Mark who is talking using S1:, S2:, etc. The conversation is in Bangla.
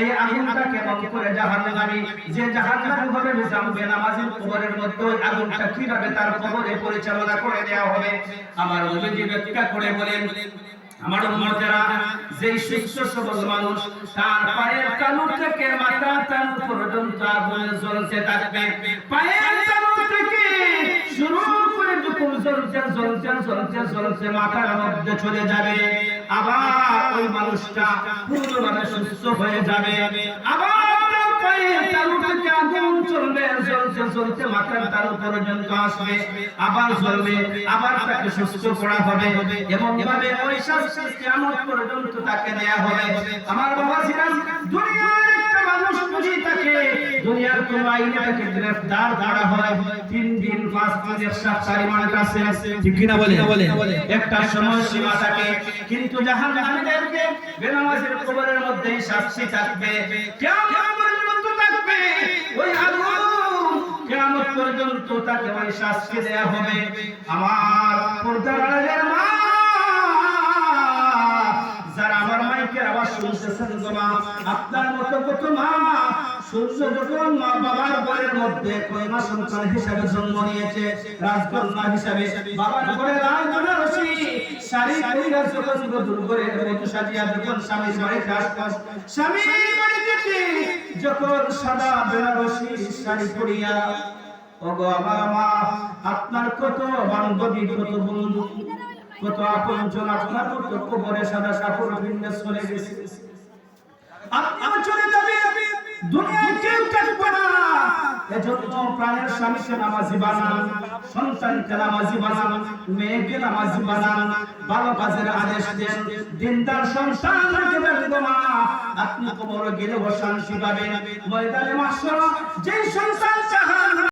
S1: এই আগুনটা কেমন করে জাহান্নামী, যে জাহান্নামী হবে যাবে নামাজের কবরের মধ্যে ওই আগুনটা কিভাবে তার কবরে পরিচালনা করে দেওয়া হবে। আমার নবীজি ব্যাখ্যা করে বলেন, আমার উম্মতেরা, যেই সুস্থ সবল মানুষ তার পায়ের তালু থেকে মাথার তালু পর্যন্ত আগুনে জ্বলতে থাকবে, পায়ের তালু থেকে শুরু করে যখন জ্বলতে মাথার মধ্যে চলে যাবে, আবার ওই মানুষটা পূর্ণভাবে সুস্থ হয়ে যাবে। আবার পায়ের তালু থেকে আগুন জ্বলতে মাথার তালু পর্যন্ত আসবে, আবার জ্বলবে, আবার তাকে সুস্থ করা হবে। এবং ভাবে ওই শাস্তি কিয়ামত পর্যন্ত তাকে দেয়া হবে। আমার বাবাজিরা, দুনিয়ার একটা মানুষ যদি থাকে, দুনিয়ার কোন আইনে তাকে গ্রেফতার করা হয় 3 দিন 5 দিনের শাস্তি রিমান্ড আছে, ঠিক কি না বলে? একটা সময় সীমা থাকে, কিন্তু জাহান্নামীদেরকে বেনামাজের কবরের মধ্যে শাস্তি থাকবে, কিয়ামত পর্যন্ত থাকবে ওই আগুন, কিয়ামত পর্যন্ত তাকে ওই শাস্তি দেয়া হবে। আমার পর্দার আড়ালের মা, যারা আমার মাইকের আওয়াজ শুনতেছেন গো মা, আপনার মতো কত মা সূর্য যখন মা বাবার ঘরের মধ্যে কন্যা সন্তান হিসাবে জন্ম নিয়েছে, রাজকন্যা হিসাবে বাবার ঘরে লাল বেনারসি শাড়ি পরিয়া যখন বধূর ঘরে মতো সাজিয়া যখন স্বামীর বাড়িতে আসতেন, স্বামীর বাড়িতে যখন সাদা বেনারসি শাড়ি পরিয়া, ওগো আমার মা, আপনার কত বান্ধবী, কত বন্ধু, কত আপনজন আপনার মতো কবরে সাদা কাপড় ভিন্নে চলে গেছে, আপনি চলে যাবে, দুনিয়ায় কেউ থাকবে না। এজন্য প্রাণের স্বামীকে নামাজি বানান, সন্তানকে নামাজি বানান, মেয়েকে নামাজি বানান, ভালো কাজের আদেশ দেন, দিনদার সন্তানকে বলবো মা, আপনি কবরে গেলে শান্তি পাবেন। ময়দানে মাহশর যেই সন্তান